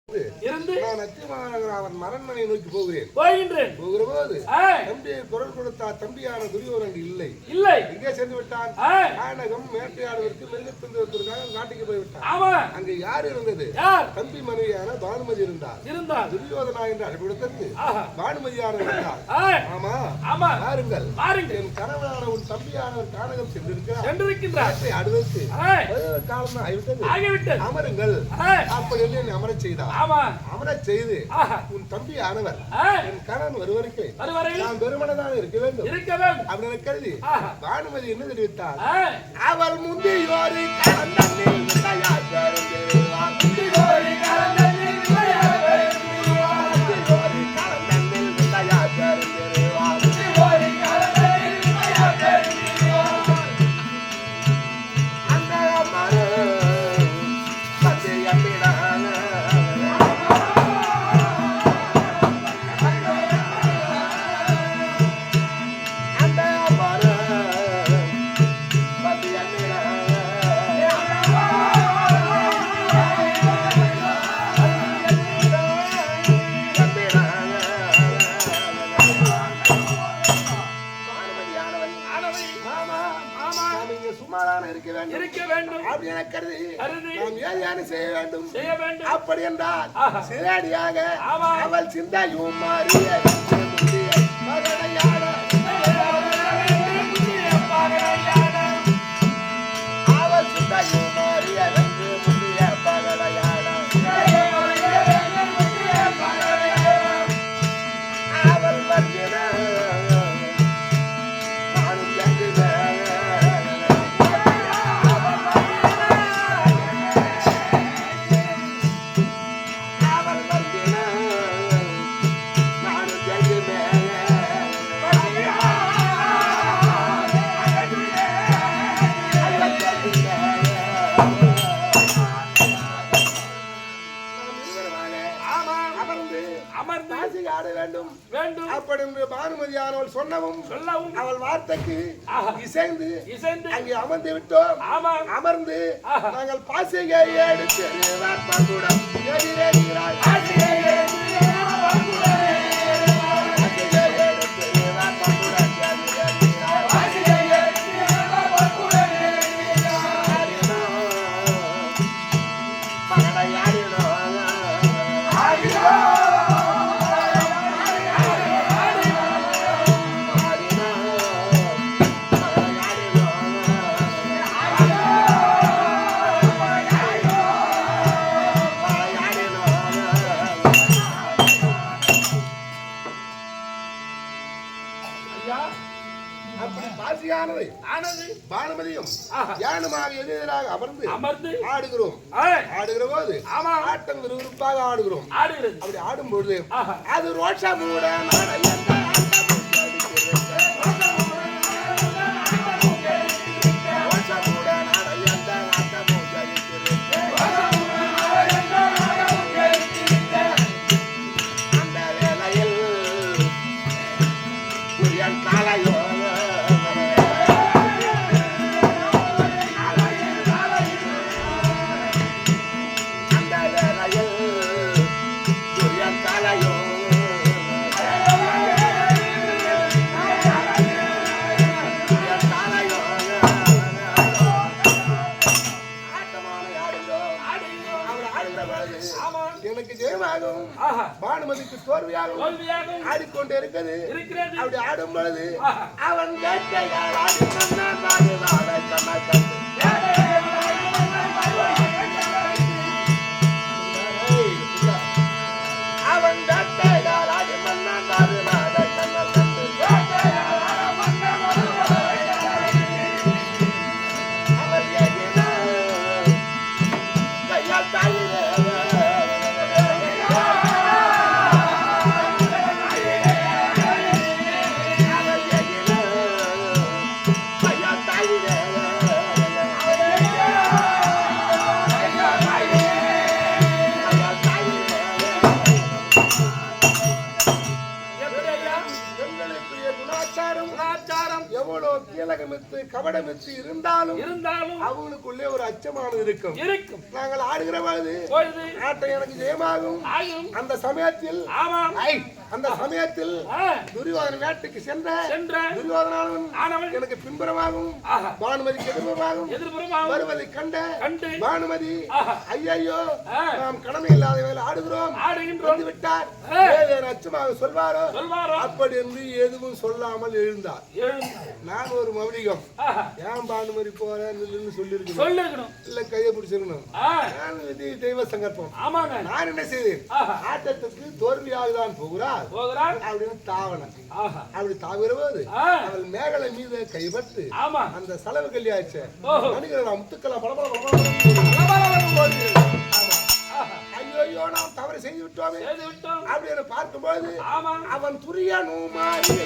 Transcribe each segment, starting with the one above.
இருந்து நான் அத்தியமாநகர் அவன் அரண்மனை நோக்கி போகிறேன். போகிற போது தம்பியை குரல் கொடுத்தார். தம்பியான துரியோதனன் இல்லை. எங்கே சென்று விட்டான்? நாடகம் வேட்டையாடுவதற்கு மிருகத்துவதற்காக காட்டுக்கு போய்விட்டான். அங்கு யார் இருந்தது? தம்பி மனைவியான பானுமதி இருந்தார். துரியோதனா என்று அழைப்பிடத்திற்கு பானுமதியான இருந்தார். ஆமா பாருங்கள், என் கணவனான உன் தம்பியானவர் கானகம் சென்றிருக்கிறார். அடுவதற்கு காலம் ஆகிவிட்டது. அமருங்கள் அப்படி என்று என்னை அமரச் செய்தார். அமரச் செய்து உன் தம்பி ஆனவர் என் கணவன் வருவதற்கு நான் பெருமனதாக இருக்க வேண்டும் அப்படின்னு கருதி பானுமதி என்ன தெரிவித்தார்? அவள் முந்தியோரி செய்ய வேண்டும். அப்படி என்றால் சிறடியாக அவள் சிந்தையும் மாறிய அவள் சிந்தையும் மாறிய அவள் வருகிற பானுமதியானவள் சொன்னவும் அவள் வார்த்தைக்கு இசைந்து அங்கே அமர்ந்து விட்டோம். அமர்ந்து நாங்கள் பாசிகை எடுத்து பானுமதியும் யானுமாக எதிராக அமர்ந்து ஆடுகிறோம். ஆடுகிற போது ஆட்டம் விறுவிறுப்பாக ஆடுகிறோம். அப்படி ஆடும் பொழுது அது ரோஷமூட எனக்கு ஜெயமாகும் பானுமதிக்கு தோல்வியாகும் ஆடிக்கொண்டு இருக்கிறது. அப்படி ஆடும் பொழுது அவன் அவன் கள்ளமித்து கபடமித்து இருந்தாலும் அவங்களுக்குள்ளே ஒரு அச்சமானது இருக்கும். நாங்கள் ஆடுகிற பொழுது ஆட்டம் எனக்கு ஜெயமாகும். அந்த சமயத்தில் துரியோதன வேட்டைக்கு சென்ற துரியோதனன் எனக்கு பின்புறமாகவும் பானுமதிக்கு எதிர்புறமாகவும் வருவதை கண்ட பானுமதி ஐயோ நாம் கடமை இல்லாத வேலை ஆடுகிறோம் வந்து விட்டார் அச்சமாக சொல்வாரோ அப்படி என்று எதுவும் சொல்லாமல் எழுந்தார். நான் ஒரு மௌலிகம் ஏன் பானுமதி போறேன்னு சொல்லிருக்கணும் இல்ல கையை பிடிச்சிருக்கணும். தெய்வ சங்கல்பம். நான் என்ன செய்தேன் ஆட்டத்துக்கு தோல்வியாகதான் போகிறார் அப்படின்னு தாவன அப்படி தாவுகிற போது அவள் மேகலை மீது கைப்பட்டு அந்த செலவு கல்யாச்ச மணிகளை முத்துக்களை ஐயோ நாம் தவறு செய்து விட்டோமே அப்படின்னு பார்க்கும்போது அவன் துரியனு மாறி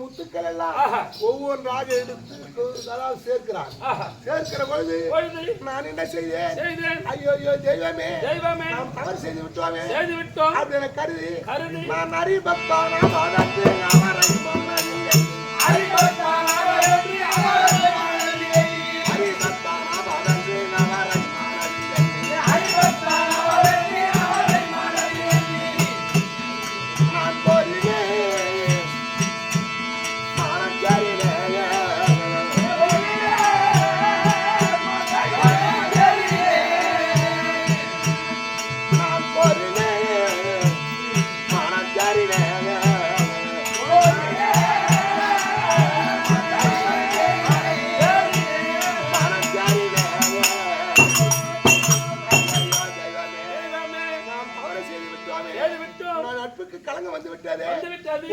முத்துக்கள் எல்லாம் ஒவ்வொன்றாக எடுத்து சேர்க்கிறான். சேர்க்கிற பொழுது நான் என்ன செய்தேன் ஐயோ தெய்வமே நாம் தவறு செய்து விட்டோமே அப்படின்னு கருதி நான் அறிபக்தான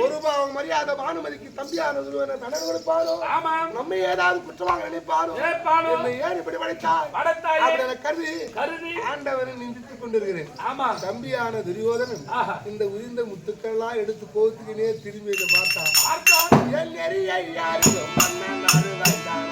ஒரு பாவம் மரியாதை பானுமதிக்கு தம்பியானது தண்டனை கொடுப்பாரோ நம்ம ஏதாவது குற்றவாங்க நினைப்பாரோ ஏன் இப்படி படைத்தாய் கருதி ஆண்டவரை நிந்தித்துக் கொண்டிருக்கிறேன். தம்பியான துரியோதனன் இந்த உதிர்ந்த முத்துக்கள்லாம் எடுத்து கோத்துக்கினே திரும்பி பார்த்தான். என் நெறியை யாருக்கும் மன்னன் அருளைத்தான்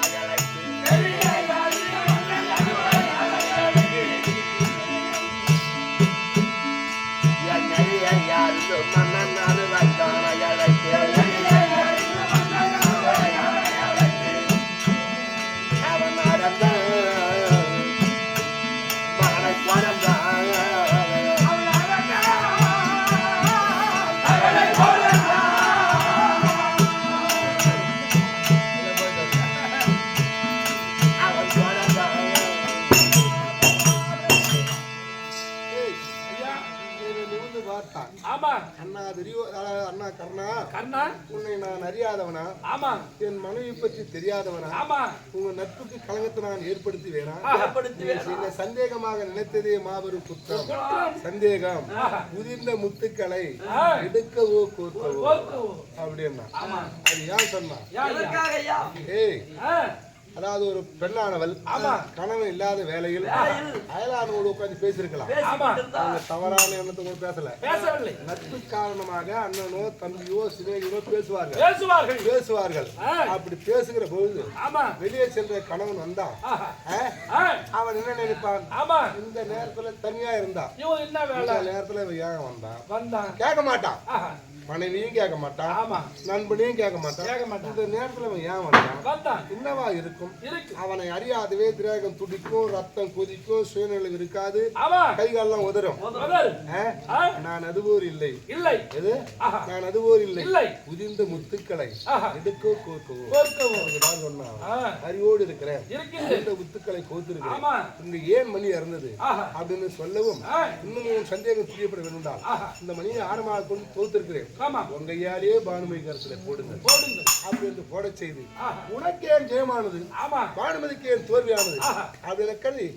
உன்னை நான் அறியாதவனா என் மனைவி பற்றி தெரியாதவனா உங்க நட்புக்கு களங்கத்தை நான் ஏற்படுத்தி வேணா சந்தேகமாக நினைத்ததே மாபெரும் குற்றம். சந்தேகம் உதிர்ந்த முத்துக்களை எடுக்கவோ கோர்க்கவோ அப்படின்னா அது யார் சொன்னா? அதாவது ஒரு பெண்ணானவள் கணவன் இல்லாத வேலையில் அயலானோடு உட்கார்ந்து பேசியிருக்கலாம். தவறான எண்ணத்தை கூட பேசவில்லை. நட்பு காரணமாக அண்ணனோ தம்பியோ சிநேகிதோ பேசுவார்கள். அப்படி பேசுகிற பொழுது வெளியே சென்ற கணவன் வந்தான். அவன் என்ன நினைப்பான்? இந்த நேரத்துல தனியா இருந்தான். நேரத்துல ஏன் வந்தான் கேட்க மாட்டான். மனைவியும் கேட்க மாட்டான், நண்பனையும் கேட்க மாட்டான். இந்த நேரத்துல அவன் ஏன் வந்தான் என்னவா இருக்கும்? அவனை அறியாதவே திரேகம் துடிக்கும், ரத்தம் கொதிக்கும், சுயநிலை இருக்காது, கைகாலெல்லாம் உதரும். நான் அதுபோர் இல்லை. எது நான் அதுபோர் இல்லை. உதிர்ந்த முத்துக்களை எடுக்கோ கோர்க்கவோ சொன்னான். அறிவோடு இருக்கிறேன், இந்த முத்துக்களை கோத்திருக்கிறேன். இங்க ஏன் மணி இறந்தது அப்படின்னு சொல்லவும் இன்னும் சந்தேகம் புரியப்பட வேண்டாம். இந்த மணியை ஆரமாக கொண்டு தோத்திருக்கிறேன். உங்க கையாலேயே பானுமதி கருத்துல போடுங்க அப்படி என்று போட செய்து உனக்கே ஜெயமானது பானுமதிக்கு தோல்வியானது அதுல கருதி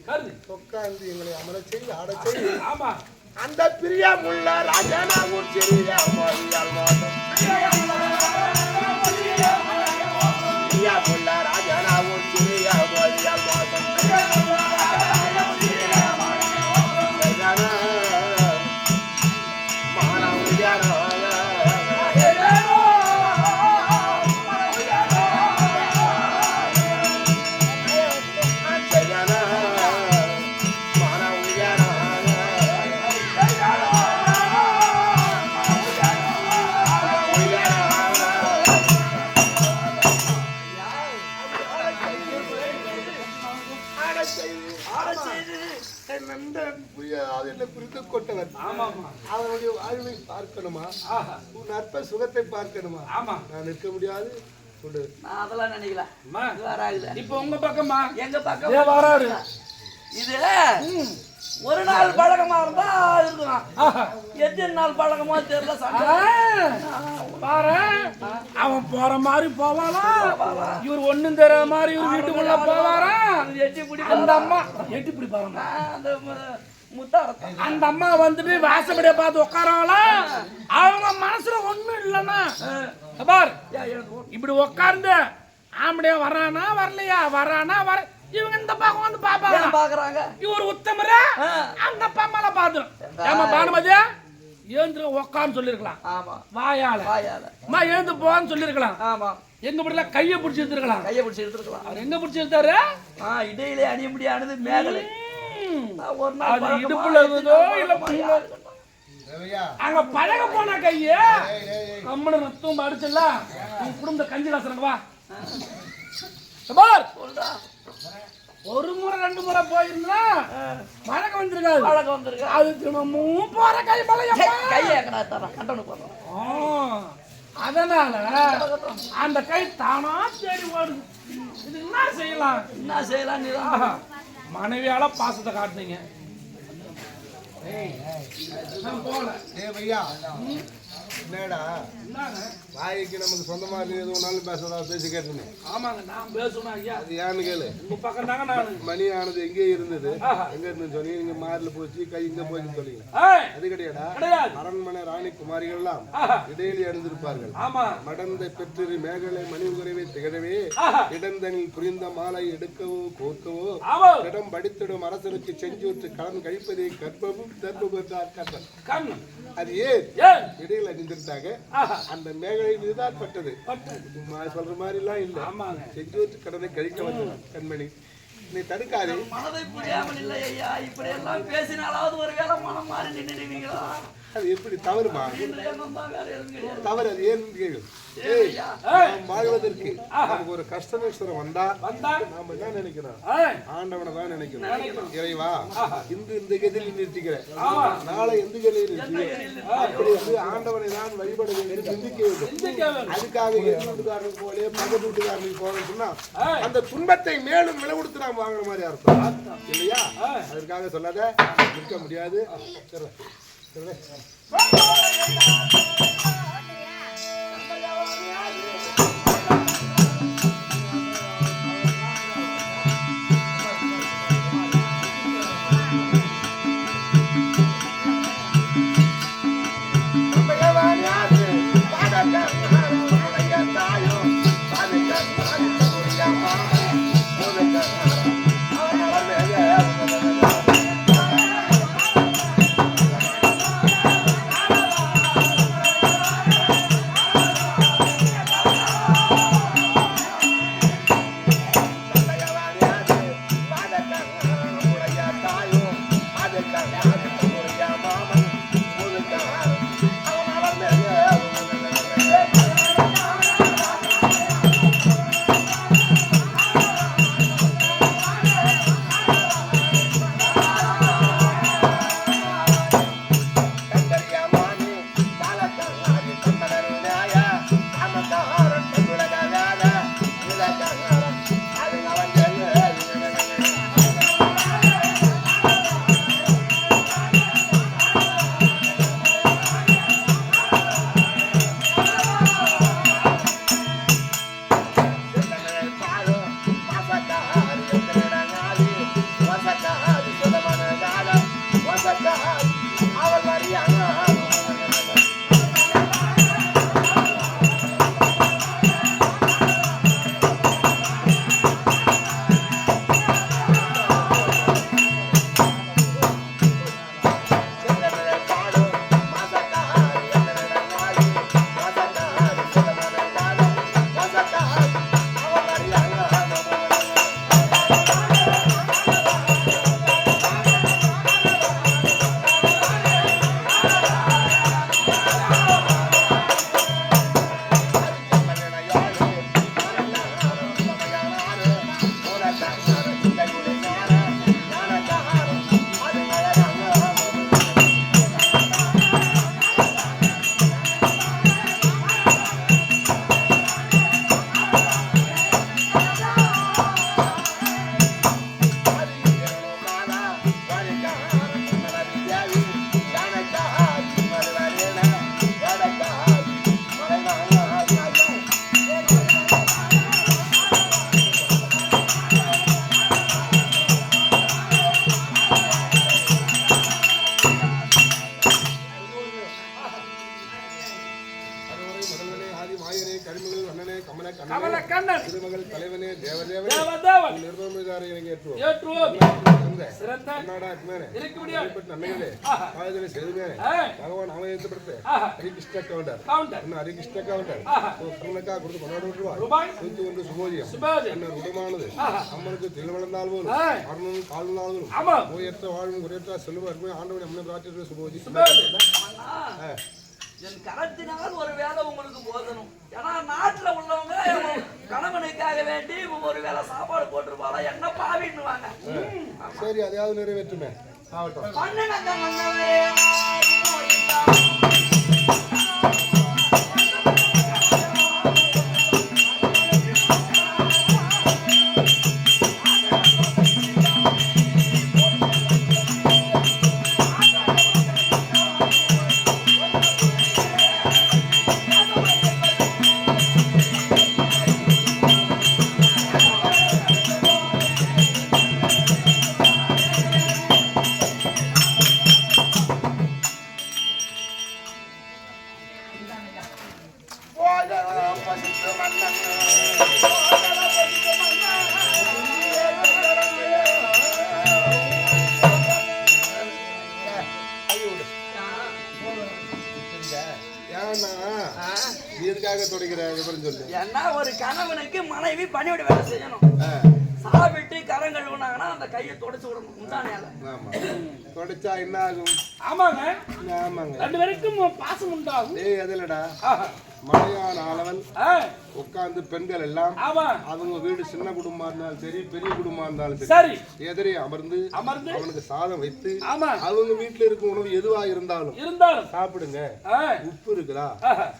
உட்கார்ந்து எங்களை அமர செய்து ஆட செய்து அந்த பிரியமுள்ள ராஜனா பிரியமுள்ள ராஜனா அவனுடைய வாழ்வை பார்க்கணுமா நற்ப சுகத்தை பார்க்கணுமா நான் நிற்க முடியாது அதெல்லாம் நினைக்கல இப்ப உங்க பக்கமா எங்க பக்கம் வராரு இது ஒரு நாள் பழக்கமா இருந்தா இருக்கலாம் எத்தனை நாள் பழக்கமா தெரியல பாரு அவன் போற மாதிரி போவானா இவர் ஒண்ணும் தெரியாத மாதிரி இவர் வீட்டுக்குள்ள போவாரா அந்த அம்மா எட்டி பிடி பாருங்க அந்த அம்மா வந்துட்டு வாசப்படிய பார்த்து உட்காரவங்களா அவங்க மனசுல ஒண்ணும் இல்லைன்னா பார் இப்படி உட்கார்ந்து ஆம்படியா வரானா வரலையா வரானா வர இவங்க இந்த பக்கம் வந்து பாப்பாங்க இவர் உத்தமரா அந்த பம்மால பாத்துரும் ஏமா பானுமதியா எழுந்து உக்கான்னு சொல்லிருக்கலாம் வாயால அம்மா எழுந்து போன்னு சொல்லிருக்கலாம் எங்க பிடில கையை பிடிச்சி எடுத்துருக்கலாம் அவர் எங்க பிடிச்சி எடுத்தாரு இடையிலே அணிய முடியானது மேகலை ஒரு நாள் இடுப்புல இருந்ததோ இல்ல அங்க பழக போன கைய அம்மன ரத்தம் அடிச்சல குடும்ப கஞ்சி காசுறங்க வா ஒரு முறை ரெண்டு முறை போயிருந்தா பழக்கம் வந்திருக்காது அது தினமும் போற கை அதனால அந்த கை தானா தேடி ஓடுது இது என்ன செய்யலாம் மனைவியால பாசத்தை காட்டுனீங்க என்னடா வாய்க்கு நமக்கு சொந்தமா எதுவும் பேசுறதா பேசி கேட்டுனேன் ஆமாங்க நான் பேசுவேன் ஐயா அது ஏன்னு கேளு உங்க பக்கம் தாங்க நான் மணி ஆனது எங்கே இருந்தது எங்க இருந்துன்னு சொல்லி நீங்க மார்ல போச்சு கை இங்க போயின்னு சொல்லிங்க அது கிடையாடா அரண்மனை ராணி குமாரிகள் எல்லாம் இடையிலே அணிந்திருப்பார்கள் மடந்தை பெற்று மேகலை மணி உகரவே திகழவே இடந்தனில் புரிந்த மாலை எடுக்கவோ கோர்க்கவோ இடம் படித்திடும் அரசனுக்கு செஞ்சூற்று கடன் கழிப்பதை கற்பமும் தர்ப்பத்தார் கண்ணன் அது ஏன் இடையில அணிந்திருந்தாங்க அந்த மேகலை இதுதான் பட்டது சொல்ற மாதிரி எல்லாம் இல்ல செஞ்சூற்று கடனை கழிக்க வந்த கண்மணி நீ தடுக்காதே மனதை புரியாமல் இல்லை ஐயா இப்படி எல்லாம் பேசினாலாவது ஒரு வேளை மனம் மாறி நின்றுவீங்களா அது எப்படி தவறுமா தவறு அது ஏன் கேள்வி வாழ்வதற்கு நமக்கு ஒரு கஷ்ட நஷ்டம் வந்தா நாம தான் நினைக்கிறோம் ஆண்டவனை தான் நினைக்கிறோம் இறைவா இந்த கதியில் நிறுத்திக்கிறேன் நாளை எந்த கதியில் அப்படி வந்து ஆண்டவனை தான் வழிபட வேண்டும் சிந்திக்க வேண்டும் அதுக்காக எதிர் வீட்டுக்காரனுக்கு போலே பக்கத்து வீட்டுக்காரனுக்கு போகணும்னு சொன்னா அந்த துன்பத்தை மேலும் விளைவுடுத்து நாம் வாங்குற மாதிரி அர்த்தம் இல்லையா அதற்காக சொல்லாத நிற்க முடியாது கமலக்கண்ணன் திருமகள் தலைவனே தேவதேவன் தேவதேவன் நிர்மமிதாரை இறங்கேற்றுவோம் ஏற்றுவோம் சிறந்த நன்மைகளே ஆயுதனை செய்துமே பகவான் ஆலயத்தை ஹரிகிருஷ்ண கவுண்டர் ஹரிகிருஷ்ண கவுண்டர் கண்ணக்கா கொடுத்து கொண்டாடு ரூபாய் 101 சுபோதியம் அண்ணன் உடமானது அம்மனுக்கு திருவளந்தால் போலும் அருணும் கால்நாள் போலும் நோயற்ற வாழும் குறையற்ற செல்வம் ஆண்டவனை அம்மனை பிரார்த்திக்கிற சுபோதி என் கரத்தினால் ஒரு வேலை உங்களுக்கு போதணும். ஏன்னா நாட்டுல உள்ளவங்க கணவனுக்காக வேண்டி ஒரு வேலை சாப்பாடு போட்டுருப்பாங்க, என்ன பாவின்னுவாங்க. சரி, அதையாவது நிறைவேற்றுமே ஆகட்டும். ஒரு கணவனுக்கு மனைவி பணிவிட வேலை செய்யணும். சாப்பிட்டு கரங்கள் ஊனாங்கன்னா அந்த கையை தொடச்சு விடணும். முந்தானையால தொடச்சா என்ன ஆகும்? ஆமாங்க ஆமாங்க, ரெண்டு பேருக்கும் பாசம் உண்டாகும். அதிலடா மலையான ஆளவன் உட்கார்ந்து பெண்கள் எல்லாம் அவங்க வீடு சின்ன குடும்பமா இருந்தாலும் சரி, பெரிய குடும்பமா இருந்தாலும் சரி, எதிரே அமர்ந்து அவனுக்கு சாதம் வைத்து அவங்க வீட்டுல இருக்கும் உணவு எதுவா இருந்தாலும் சாப்பிடுங்க, உப்பு இருக்குதா,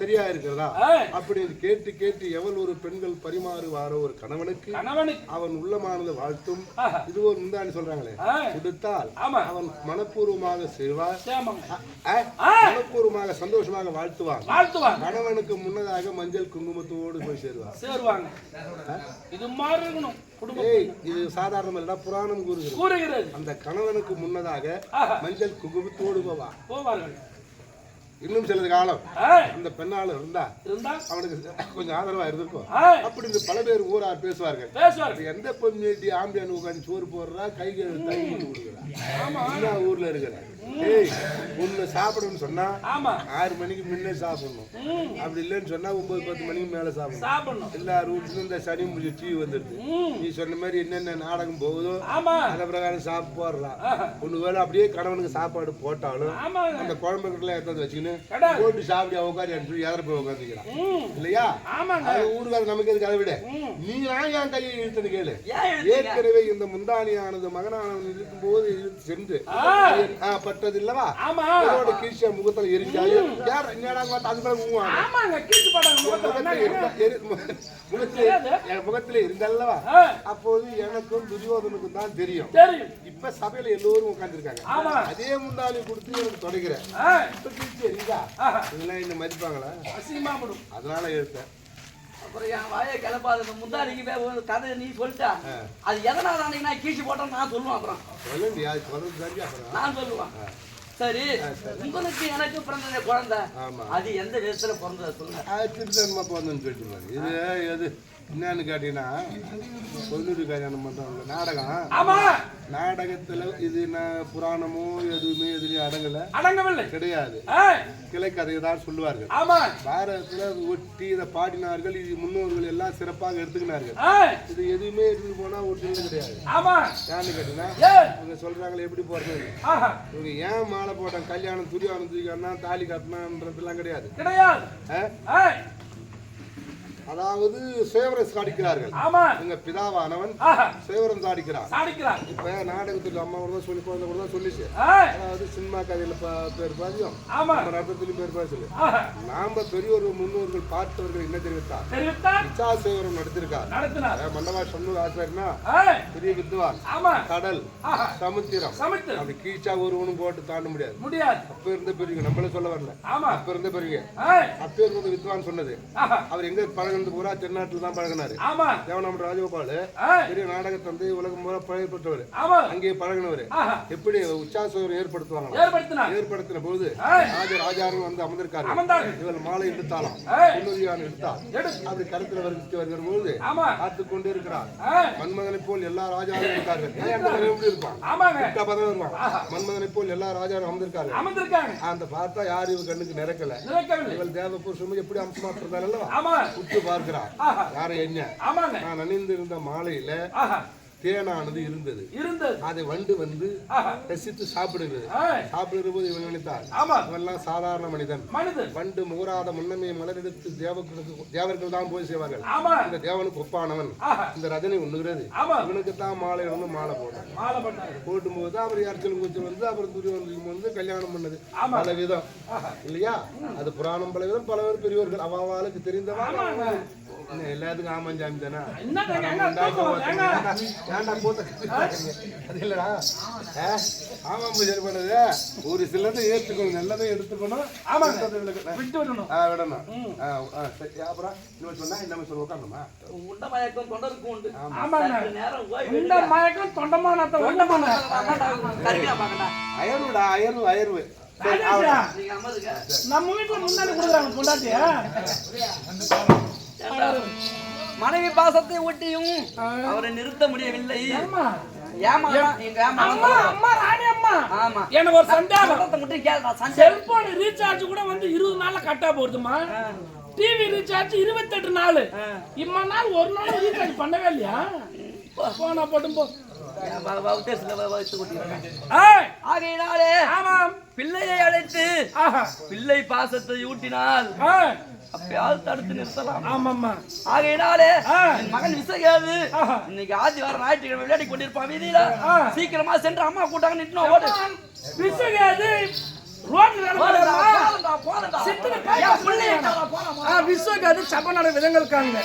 சரியா இருக்கிறதா அப்படின்னு கேட்டு கேட்டு எவள் ஒரு பெண்கள் பரிமாறுவாரோ ஒரு கணவனுக்கு அவன் உள்ளமானது வாழ்த்தும். இது ஒரு முந்தாணி சொல்றாங்களே, கொடுத்தால் அவன் மனப்பூர்வமாக செய்வார், மனப்பூர்வமாக சந்தோஷமாக வாழ்த்துவான். கணவனுக்கு முன்னதாக மஞ்சள் குங்குமத்தோடு போய் சேருவாங்க. இது மாதிரி இருக்கணும். இது சாதாரணம் இல்ல, புராணம் கூறுகிறது. அந்த கணவனுக்கு முன்னதாக மஞ்சள் குங்குமத்தோடு போவார்கள். இன்னும் சில காலம் அந்த பெண்ணால இருந்தா அவனுக்கு கொஞ்சம் ஆதரவா இருந்திருக்கும். அப்படி பல பேர் ஊரார் பேசுவார்கள், எந்த பொண்ணு ஆம்பியான் உட்காந்து சோறு போடுறா, கைகள் தண்ணி கொடுக்குறா, ஊர்ல இருக்கிற ஒண்ணு சாப்பிடணும்னு சொன்னா 6 மணிக்கு முன்னே சாப்பிடணும், அப்படி இல்லைன்னு சொன்னா 9-10 மணிக்கு மேல சாப்பிடணும். எல்லா ரூல்ஸ்லும் இந்த சனி முடிஞ்ச டிவி வந்துருது. நீ சொன்ன மாதிரி என்னென்ன நாடகம் போகுதோ அந்த பிரகாரம் சாப்பிட்டு போடுறான். ஒண்ணு வேலை அப்படியே கணவனுக்கு சாப்பாடு போட்டாலும் அந்த குழம்புக்குள்ள எடுத்து வச்சுக்கின்னு போட்டு சாப்பிட்டு உட்காந்து சொல்லி எதிர போய் உட்காந்துக்கிறான் இல்லையா? ஊருக்கார நமக்கு எதுக்கு அதை விட நீ நான் என் கையை இழுத்துன்னு கேளு. ஏற்கனவே இந்த முந்தானியானது மகனானவன் இழுக்கும் போது இழுத்து சென்று பட்டது இல்லவா, கீழ்ச்சியா முகத்துல எரிஞ்சாலே முகத்துல இருந்தல்லவா, அப்போது எனக்கும் துரியோதனுக்கும் தான் தெரியும். இப்ப சபையில எல்லோரும் உட்கார்ந்து இருக்காங்க, அதே முந்தானி கொடுத்து எனக்கு தொடங்குறேன். இப்ப கீழ்ச்சி எரிஞ்சா இதெல்லாம் என்ன மதிப்பாங்களா? அதனால எடுத்தேன். அப்புறம் என் வாயை கிளப்பாது முந்தானிக்கு கதை நீ சொல்லிட்டா அது எதனால நான் கீழ்ச்சி போட்டேன்னு நான் சொல்லுவேன். அப்புறம் நான் சொல்லுவேன். சரி, உங்களுக்கு எனக்கு பிறந்த குழந்தை அது எந்த விதத்துல பிறந்தது சொல்லுங்க. இது எது என்னன்னு கேட்டீங்கன்னா, தொண்ணூறு கல்யாணம் பண்றவங்க நாடகம், நாடகத்துல இது புராணமோ எதுவுமே எதுலயும் அடங்கவில்லை கிடையாது. கிளைக்கதையை தான் சொல்லுவார்கள். பாரதத்துல ஒட்டி இதை பாடினார்கள். இது முன்னோர்கள் எல்லாம் சிறப்பாக எடுத்துக்கினார்கள். இது எதுவுமே எடுத்துட்டு போனா ஒட்டு கிடையாது. ஏன்னு கேட்டீங்கன்னா, இவங்க சொல்றாங்களே எப்படி போறது, இவங்க ஏன் மாலை போட்டாங்க, கல்யாணம் துரியானம் தூக்கினா தாலி கட்டணன்றதுலாம் கிடையாது. அதாவது சேவரம் சாடிக்கிறார்கள். எங்க பிதாவானவன் சேவரம் சாடிக்கிறார். இப்ப நாடகத்துல அம்மா சொல்லி குழந்தை சொல்லிச்சு. அதாவது சினிமா கதையில பேர் பாதியும் நடத்திலும் பேர் பேசல. நாம பெரியவர்கள் முன்னோர்கள் பார்த்தவர்கள் என்ன தெரிவித்தார், இச்சா சேவரம் நடத்திருக்கார். மண்டபா சண்முக ஆசிரியர்னா பெரிய வித்வான். கடல் சமுத்திரம் அப்படி கீச்சா ஒருவனும் போட்டு தாண்ட முடியாது. அப்ப இருந்த பெரிய நம்மள சொல்ல வரல, அப்ப இருந்த பெரிய அப்ப இருந்த வித்வான் சொன்னது. அவர் எங்க பழகினது பூரா தென்னாட்டுல தான் பழகினாரு. தேவனாம்பட்டி ராஜகோபால் பெரிய நாடக தந்தை உலகம் பூரா பழகப்பட்டவர். அங்கேயே பழகினவர். எப்படி உச்சாசோர் ஏற்படுத்தின போது ராஜாரும் வந்து அமர்ந்திருக்காரு. இவள் மாலை எடுத்தாலாம், எடுத்தா அப்படி கருத்துல வருகிற போது பார்த்து கொண்டே இருக்கிறார். மன்மதனை போல் எல்லா ராஜாவும் இருக்கார்கள். எப்படி இருப்பான்? மன்மதனை போல் எல்லா ராஜாவும் அமர்ந்திருக்காங்க. அந்த பார்த்தா யாரும் இவன் கண்ணுக்கு நிறக்கல. இவள் தேவ புருஷனும் எப்படி அம்சமா இருந்தாலும் உற்று பார்க்கிறார். யாரை என்ன நான் அணிந்து இருந்த மாலையில தேனானது இருந்தது. அதை வண்டு வந்து ரசித்து சாப்பிடுகிறது. சாப்பிடுகிற போது இவன் நினைத்தார், இவெல்லாம் சாதாரண மனிதன். வண்டு முகராத முன்னமே மலரெடுத்து தேவர்கள் தான் போய் செய்வார்கள். இந்த தேவனுக்கு ஒப்பானவன் இந்த ரஜனை உண்ணுகிறது. இவனுக்கு தான் மாலை வந்து மாலை போட்டான். போட்டும் போது அவர் அர்ச்சனை கூச்சல் வந்து அப்புறம் துரியோதனன் வந்து கல்யாணம் பண்ணது பல விதம் இல்லையா? அது புராணம் பல விதம். பல பேர் பெரியவர்கள் அவாளுக்கு தெரிந்தவா எல்லாத்துக்கும் ஆமாஞ்சாமி தானே. இல்லடா ஆமா சரி பண்ணது ஒரு சிலதை ஏற்றுக்கணும், நல்லதை எடுத்துக்கணும். விடணும். அப்புறம் இன்னும் சொன்னா என்ன சொல்ல உட்காந்துமா உண்ட மயக்கம் தொண்டருக்கு உண்டு. உண்ட மயக்கம் தொண்டமான அயர்வுடா அயர்வு. நம்ம வீட்டுல முன்னாடி கொடுக்குறாங்க பொண்டாட்டியா. மனைவி பாசத்தை ஒட்டியும் அவரை நிறுத்த முடியவில்லை. எனக்கு ஒரு சந்தேகம். செல்போன் ரீசார்ஜ் கூட வந்து 20 நாள்ல கட்டா போடுதுமா. டிவி ரீசார்ஜ் 28 நாள். இம்ம நாள் ஒரு நாள் ரீசார்ஜ் பண்ணவே இல்லையா? போனா போட்டும் போ. பிள்ளையை அழைத்து பிள்ளை பாசத்தை ஊட்டினால் அப்பயாவது தடுத்து நிறுத்தலாம். ஆகையினாலே மகன் விசையாது இன்னைக்கு ஆதிவாரம் ஞாயிற்றுக்கிழமை விளையாடி கொண்டிருப்பான் வீதியில. சீக்கிரமா சென்று அம்மா கூட்டாங்க நிட்டு ஓடு. விசையாது விஸ்வகாது சபநாட விதங்கள் காணுங்க.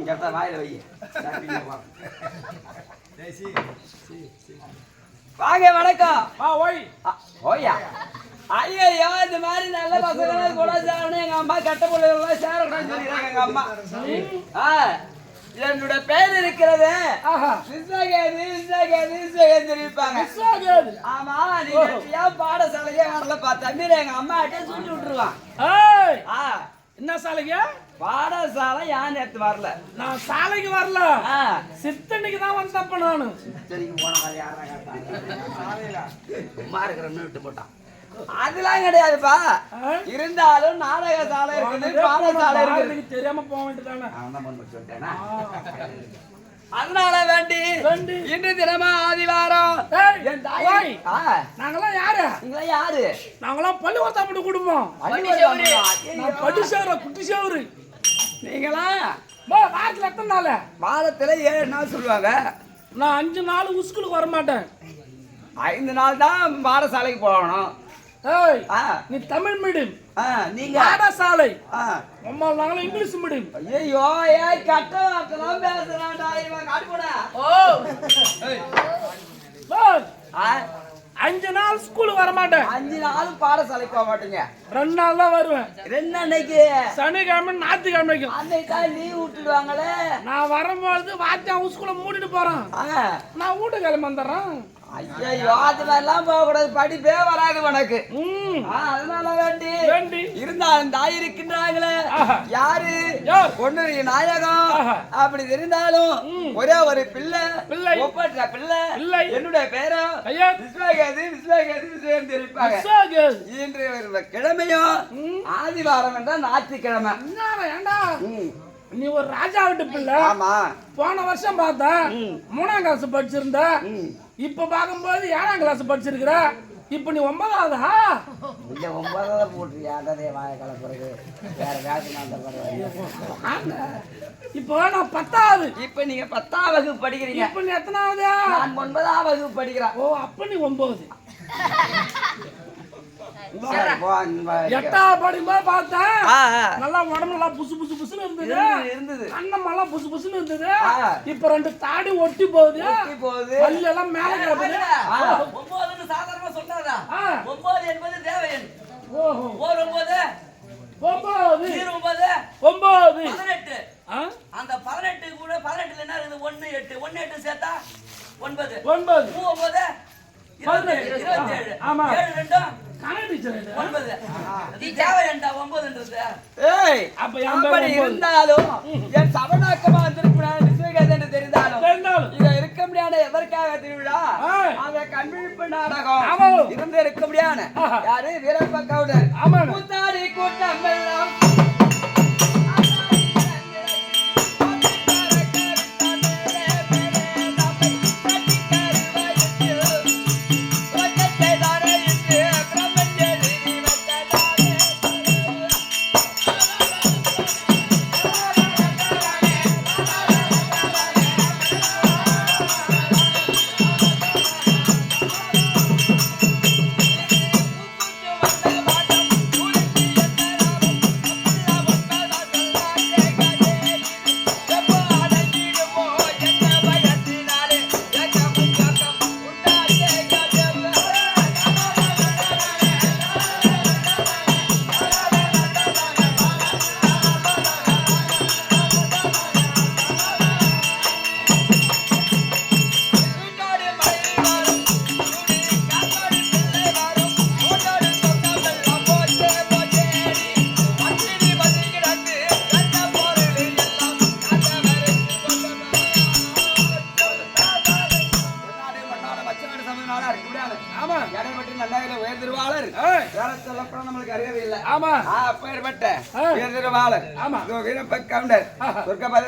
கேட்டா வாயில வை. வாங்க வணக்கம். ஓய் ஓய்யா ஐயோ இந்த மாதிரி நல்ல பசங்க கூட சேரணும். எங்க அம்மா கட்ட பிள்ளைகள் சேரக்கூடாதுன்னு சொல்லிடுறாங்க எங்க அம்மா. என்னோட பேர் இருக்கிறது தெரிவிப்பாங்க. ஆமா நீங்க பாடசாலையே வரலப்பா தம்பி எங்க அம்மா கிட்டே சொல்லி விட்டுருவான். என்ன சாலைக்கு? பாடசாலை யான் எடுத்து வரல. நான் சாலைக்கு வரல, சித்தன்னைக்கு தான் வந்தப்ப நானு. சித்தன்னைக்கு போன மாதிரி யாரா சும்மா இருக்கிறன்னு விட்டு போட்டான். அதெல்லாம் கிடையாதுப்பா. இருந்தாலும் நாடக சாலை இருக்குது, பாடசாலை இருக்குது. தெரியாம போக வேண்டியதானே. அதனால வேண்டி இன்று தினமா ஆதிவாரம். நாங்களாம் யாரு? நீங்களாம் யாரு? நாங்களாம் பள்ளிக்கூடத்தாப்பட்டு குடும்பம். பட்டுசேவர குட்டிசேவரு. நீங்களா வாரத்துல எத்தனை நாள்? வாரத்துல 7 நாள் சொல்லுவாங்க. நான் 5 நாள் ஸ்கூலுக்கு வர மாட்டேன். 5 நாள் தான் பாடசாலைக்கு போகணும். நீ தமிழ் மீடியம், நீங்க பாடசாலை. அம்மா நாங்களும் இங்கிலீஷ் மீடியம். ஐயோ ஏய் கட்ட வார்த்தைலாம் பேசுறான்டா இவன் காட்டுடா. 5 நாள் ஸ்கூலுக்கு வர மாட்டேன். 5 நாள் பாடசாலைக்கு போக மாட்டீங்க. 2 நாள் தான் வருவேன். 2 அன்னைக்கு சனிக்கிழமை ஞாயிற்றுக்கிழமைக்கும் அன்னைக்கு லீவ் விட்டுடுவாங்களே. நான் வரும்போது வாத்தியா ஸ்கூல மூடிட்டு போறான். நான் வீட்டு கிளம்பி வந்துடுறேன். ஐயோ அது மாதிரிலாம் போக கூடாது, படிப்பே வராது உனக்கு. அதனால வேண்டி இருந்தாலும் தாய் இருக்கின்றாங்களே யாரு பொண்ணு நாயகம் அப்படி இருந்தாலும் ஒரே ஒரு பிள்ளை ஒப்பற்ற பிள்ளை என்னுடைய பேரும் தெரிவிப்பாங்க. இன்று கிழமையும் ஆதிவாரம் என்ற ஞாயிற்றுக்கிழமை. நீ ஒரு ராஜா வீட்டு பிள்ளை. ஆமா போன வருஷம் பார்த்தா 3ஆம் கிளாஸ் படிச்சிருந்த. இப்ப பாக்கும்போது 7ஆம் கிளாஸ் படிச்சிருக்கிற. இப்ப நீ 9ஆவதா? இல்ல 9ஆவது போட்டுறியா? அதே வாய கலப்புறது வேற வேலை. இப்போ நான் 10ஆவது. இப்ப நீங்க 10ஆம் வகுப்பு படிக்கிறீங்க. இப்ப நீ எத்தனாவது? நான் 9ஆம் வகுப்பு படிக்கிறேன். ஓ அப்ப நீ 9. 8ஆவது படிக்கும்போது பார்த்தேன் நல்லா உடம்பு நல்லா புசு புசு புசுன்னு இருந்தது. கண்ணமெல்லாம் புசு புசுன்னு இருந்தது. இப்ப 2 தாடி ஒட்டி போகுது. பல்லு எல்லாம் மேல கிடக்குது. 9ன்னு சாதாரணமா சொல்றாதா? 9 என்பது தேவையன். ஓஹோ 9 18. அந்த 18 கூட 18ல என்ன இருக்குது? 1 8 1 8 சேர்த்தா 9 9 27. ஆமா 7 2 இருந்தாலும் என் சபநாக்கமா என்று தெரிந்தாலும் இதை இருக்க முடியாத எதற்காக திருவிழா? அந்த கண்விழிப்பு நாடகம் இருந்து இருக்க முடியாத யாரு? வீரப்ப கவுடர் கூத்தாடி கூட்டம் எல்லாம்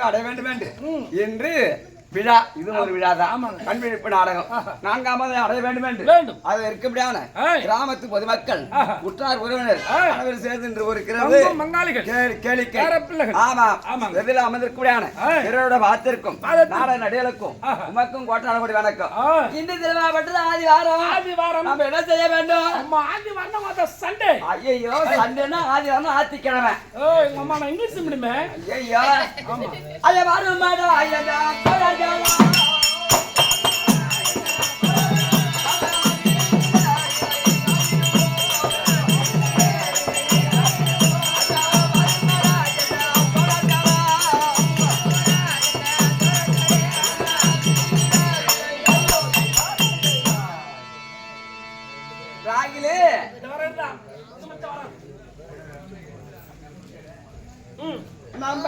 அடைய வேண்டும் என்று விழா இது ஒரு விழா தான். கண்விழிப்பு நாடகம் 4ஆவது அடைய வேண்டும் என்று அது இருக்கும்படியான கிராமத்து பொதுமக்கள் உற்றார் உறவினர் அனைவரும் சேர்ந்து ஒரு கேளிக்கை ஆமா வெவ்வேறு அமர்ந்திருக்கூடியான பிறரோட பார்த்திருக்கும் நாட நடிகளுக்கும் உமக்கும் கோட்டான கொடி வணக்கம். இன்று திருவிழாப்பட்டது ஆதிவாரம் நம்ம என்ன செய்ய வேண்டும்? சண்டே. ஐயோ சண்டேன்னா ஆதிவாரம் ஆத்திக்கிழமை. இங்கிலீஷ் முடியுமே. ஐயோ ஐயா வரும் மேடம் ஐயா ராகிலே நம்ம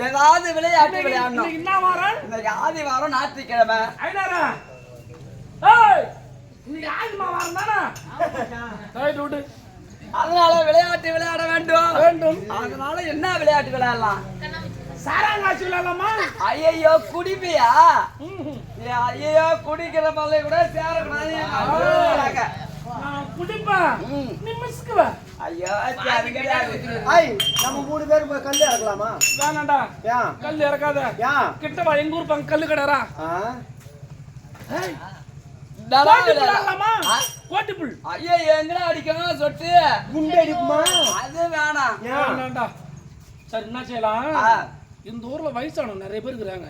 ஏதாவது விளையாட்டு விளையாடணும். இன்னைக்கு ஆதிவாரம் ஞாயிற்றுக்கிழமை. அதனால விளையாட்டு விளையாட வேண்டும். அதனால என்ன விளையாட்டு விளையாடலாம்? சாராங்காட்சி விளையாடலாமா? ஐயோ குடிப்பியா? ஐயோ குடிக்கிற பல்லை கூட சேரக்கூடாது. குடிப்பேன். ஐயோ அது கிடையாது. நம்ம 3 பேரும் போய் கல்லு இறக்கலாமா? வேணாண்டா. கல்லு இறக்காத. கிட்டவா எங்க ஊர் பக்கம் கல்லு கடைறா. கோட்டிப்புள். ஐயோ எங்கடா அடிக்கணும்? சொட்டு குண்டு அடிக்குமா? அது வேணாம். வேணாண்டா. சரி என்ன செய்யலாம்? இந்த ஊர்ல வயசானவங்க நிறைய பேர் இருக்கிறாங்க.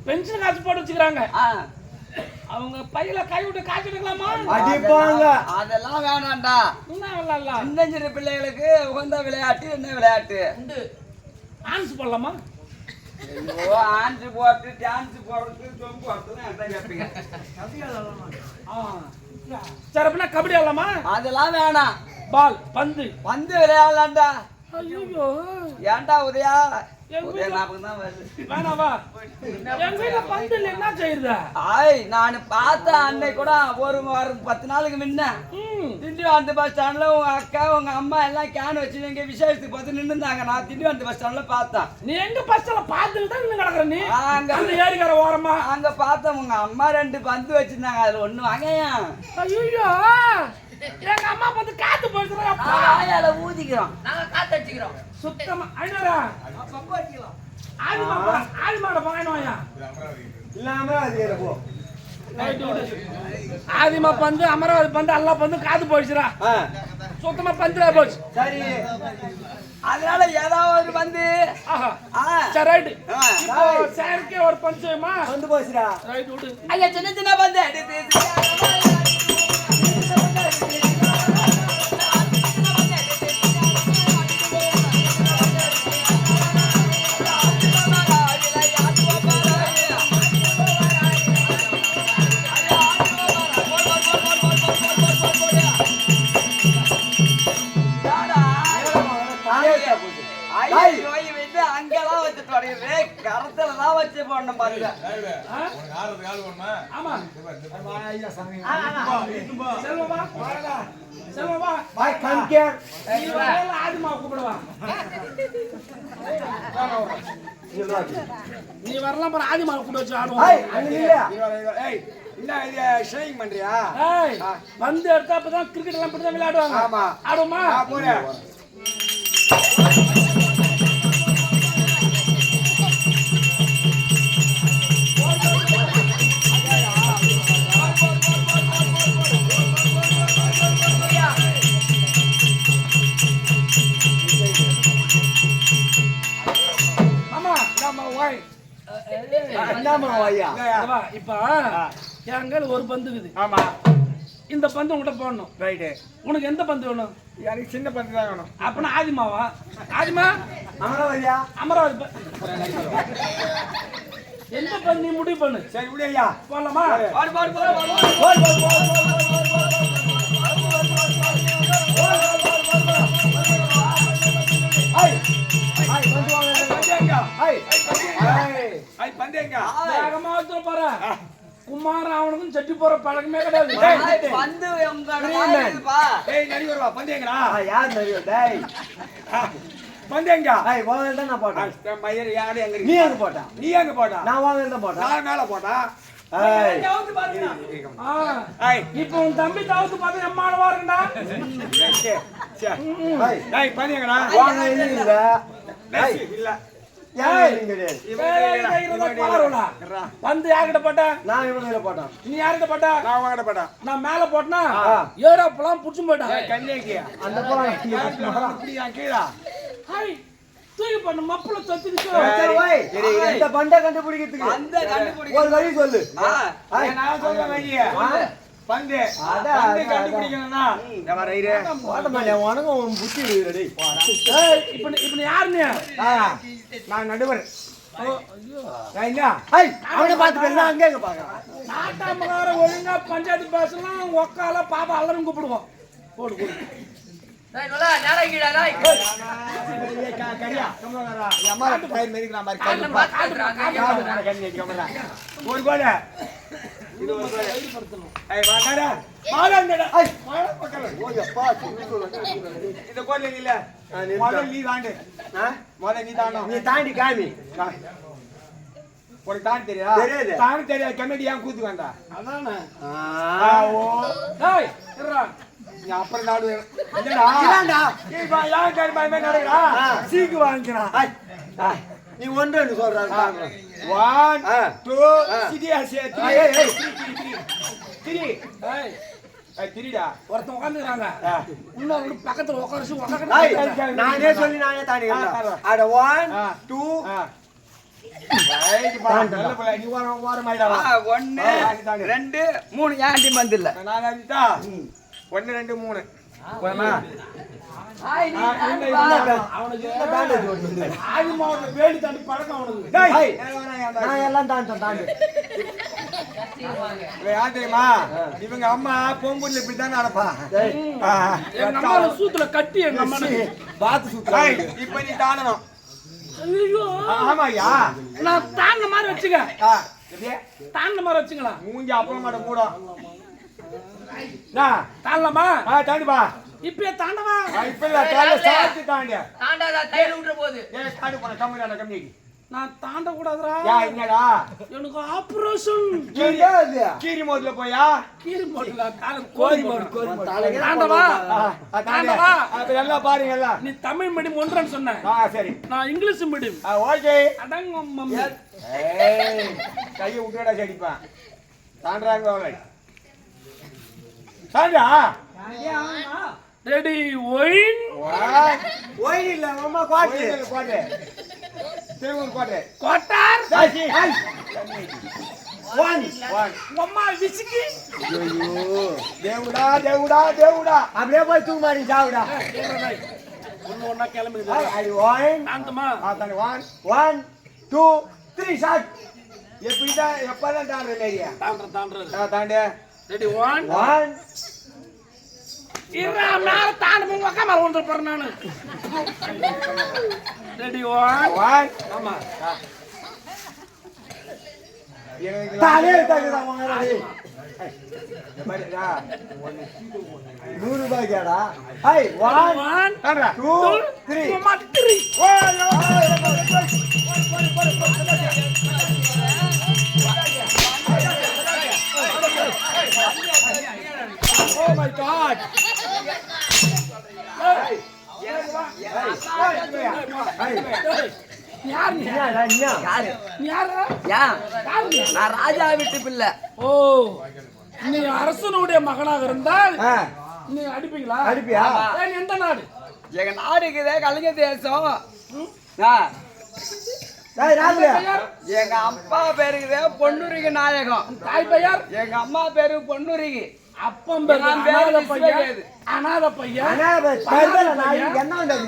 பென்ஷன் காசு போட்டு வச்சுக்கிறாங்க. அவங்க பையில கை விட்டு காய்ச்சி எடுக்கலாமா? அடிப்பாங்க. அதெல்லாம் வேணாண்டா. என்ன விளையாடலாம்? சின்னஞ்சிறு பிள்ளைகளுக்கு உகந்த விளையாட்டு என்ன விளையாட்டு? டான்ஸ் போடலாமா? ஐயோ ஆன்ஸ் போட்டு டான்ஸ் போடுறது சொம்பு போடுறது என்ன கேட்பீங்க? சரி அப்படின்னா கபடி ஆடலாமா? அதெல்லாம் வேணாம். பால் பந்து விளையாடலாம்டா. ஐயோ ஏன்டா உதயா வேணாவா? என் வீட்டுல பந்து இல்ல என்ன செய்யுது? நான் பார்த்த அன்னை கூட ஒரு 10 நாளுக்கு முன்ன திண்டிவனம் பஸ் ஸ்டாண்ட்ல உங்க அக்கா உங்க அம்மா எல்லாம் கேன் வச்சு எங்க விசேஷத்துக்கு பார்த்து நின்று இருந்தாங்க. நான் திண்டிவனம் பஸ் ஸ்டாண்ட்ல பார்த்தேன். நீ எங்க பஸ் ஸ்டாண்ட்ல பார்த்துட்டு தான் நின்னு கிடக்குற நீ? அங்க ஏரிக்கர ஓரமா அங்க பார்த்தேன். உங்க அம்மா 2 பந்து வச்சிருந்தாங்க. அதுல ஒண்ணு வாங்கயா. ஐயோ எங்க அம்மா பார்த்து காத்து போயிடுறாங்க. ஆயால ஊதிக்கிறோம். நாங்க காத்து அடிச்சுக்கிறோம். சுத்தமா ஐநூறா பக்கம் அடிக்கலாம். ஆதிமாட வாங்கினோயா இல்லாம அது ஏறப்போ. ஆதிமா பந்து அமராவதி பந்து எல்லா பந்து காத்து போயிடுச்சுரா. சுத்தமா பந்துல போச்சு. சரி அதனால ஏதாவது வந்து சரி ரைட். இப்போ சேர்க்கே ஒரு பஞ்சுமா வந்து போச்சுடா. ரைட் விடு. ஐயா சின்ன சின்ன பந்து எடுத்து அங்கெல்லாம் வச்சு கரத்துலதான் வச்சு போடணும் பாருங்க. நீ வரலாம் பாரு. ஆதிமா கூட வச்சு ஆடுவோம். பண்றியா? பந்து எடுத்தா அப்பதான் கிரிக்கெட் எல்லாம் இப்படிதான் விளையாடுவாங்க. ஆடுமா? இப்ப எங்கள் ஒரு பந்து இருக்குது. ஆமா இந்த பந்து உங்ககிட்ட போடணும். ரைட்டு. உனக்கு எந்த பந்து வேணும்? எனக்கு சின்ன பந்து தான் வேணும். அப்பனா ஆதிமாவா? ஆதிமா அமராவதியா? அமராவதி. எந்த பந்து நீ முடிவு பண்ணு. சரி விடு ஐயா. போடலாமா? குமார அவனுக்கும் செட்டி போற பழக்கமே கிடையாது. வந்து எங்க வாங்கல் தான் நான் போட்டேன் மயிர் யாரு எங்க நீ எங்க போட்டா நீ எங்க போட்டா நான் வாங்கல் தான் போட்டேன் நான் மேல போட்டா இப்ப உன் தம்பி தவிர்த்து பார்த்து எம்மானவா இருக்குடா பண்ணிங்கடா வாங்க இல்ல இல்ல வந்து யார்கிட்ட போட்ட? நான் இவனுல போட்டேன். நீ யார்கிட்ட போட்ட? நான் வாங்கிட்ட போட்டேன். நான் மேல போட்டனா ஏரோப்ளான் புடிச்சு போட்டா. கண்ணிக்கு அந்த போறான் அப்படியே கீழ. ஹாய் தூக்கி பண்ண மப்புல தொத்திடுச்சு. ஓய் இந்த பண்ட கண்டுபிடிக்கிறதுக்கு அந்த கண்டுபிடிக்க ஒரு வழி சொல்லு. நான் சொல்ற வழியே. பந்து கண்டுபிடிக்கணும்னா நான் வரையிரே. ஓட்டமால உனக்கு உன் புத்தி இருக்குடா டேய். ஏய் இப்போ நீ யார் நீ? நான் நடுவர். ஐயோ ஐயா ஏய் அவனை பார்த்து பேசலாம் அங்க எங்க பாக்குறான். நாட்டாமகார ஒழுங்கா பஞ்சாயத்து பேசலாம் ஒக்கால பாப்பா எல்லாரும் கூப்பிடுவோம். போடு போடு. டேய் நோலா நேரா கீழ டேய். கரியா கமலரா யமார டயர் மேரிக்கலாம் மாதிரி கண்ணி ஒரு கோல இது ஒரு கோல ஏய் வாடா மாடா ஏய் மாடா பக்கல ஓய் அப்பா இந்த கோல இல்ல மாடல் நீ தாண்டு மாடல் நீ தாண்டோ நீ தாண்டி காமி ஒரு தாண்டி தெரியா தெரியாது தாண்டி தெரியா கமெடி ஏன் கூத்து வந்தா அதானே ஓ டேய் இருடா நீ அப்புறம் நாடு என்னடா இதான்டா நீ வா யார் காரி மாதிரி நடக்குறா சீக்கு வாங்கிக்கிறான் ஏய் நீ ஒன்றேன்னு சொல்றாங்க 1 2 சிடியா சே 3 3 ஏய் திரிடா ஒருத்தன் உட்கார்ந்துறாங்க இன்னொரு பக்கத்துல உட்கார்ந்து ஏய் நானே சொல்லி நானே தாண்டிக்கிறேன் அட 1 2 ரைட் பா நல்ல பல நீ வார மாயிடா 1 2 3 யாண்டி மந்து இல்ல நான் அடிட்டா 1 2 3 போமா ஹாய் நீ அவனுக்கு என்ன தாண்டி ஓடுது ஆதி மாவட்ட வேடி தாண்டி பழக்கம் அவனுக்கு டேய் நான் எல்லாம் தாண்டி தெரியுமா இவங்க அம்மா பொம்புல இப்படி தான் நடப்பா எங்க அம்மா சூத்துல கட்டி எங்க அம்மா பாத்து சுத்துறா இப்ப நீ தாண்டணும் ஐயோ ஆமாயா நான் தாங்க மாதிரி வச்சுக்க எப்படியே தாங்க மாதிரி வச்சுங்களா மூஞ்சி அப்புறம் மாட்ட மூடும் தாங்கலாமா தாண்டி பா இப்பயே தாண்டவா இப்ப இல்ல சாத்தி தாண்டி தாண்டாதா தைல விட்டுற போகுது ஏய் தாண்டி போன கம்மிடா கம்மிக்கு நான் தாண்ட கூடாதுடா யா என்னடா எனக்கு ஆபரேஷன் கீரி மோட்ல போயா கீரி போடல கோரி போடு தாண்டவா தாண்டவா அப்ப எல்லாம் பாருங்க எல்லாம் நீ தமிழ் மீடியம் ஒன்றன்னு சொன்ன சரி நான் இங்கிலீஷ் மீடியம் ஓகே அடங்க மம்மி ஏய் கையை விட்டுடா செடிப்பான் தாண்டறாங்க அவளை தாண்டா ரெடி ஒயின் ஓய் இல்ல அம்மா குவாட்டி கோட்டை திருவூர் கோட்டை கோட்டார் தாசி 1 அம்மா விசிக்கி ஐயோ தேவுடா தேவுடா தேவுடா அப்படியே போய் தூங்க மாட்டீங்க சாவுடா ஒண்ணு ஒண்ணா கிளம்புது ஐ 1 ஆந்தமா தாண்டி 1 1 2 3 ஷாட் எப்படிதான் எப்பதான் தாண்டற லேடியா தாண்டறது தாண்டி ரெடி 1 1 இருடா மேல தாண்ட போங்க கமல வந்து போறேன் நானு ரெடி 1 ஆமா தாலே தகுதா வாங்கடா பாருடா 100 ரூபாய் கேடா ஹை 1 தாண்டா 2 3 அம்மா 3 Oh my god! யார் நீ என்னடா என்ன யாரு நீ யாரு நான் ராஜா வீட்டு பிள்ளை. ஓ நீ அரசனுடைய மகனாக இருந்தால் நீ அடிப்பீங்களா அடிப்பியா நீ எந்த நாடு எங்க நாடு இருக்குதே கலைஞர் தேசம். டேய் ராஜு எங்க அப்பா பேருக்குதே பொன்னுரிக்கு நாயகம். தாய் பெயர் எங்க அம்மா பேரு பொன்னுரிக்கு. அப்பம் பேர் நான் பேரு அனாதை விஸ்வ பையன் கேது. அனாதை பையன் அண்ணா பரதல நான் என்ன வந்தது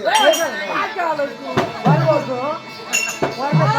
பாக்கால இருக்கு வரவோக்கு வரத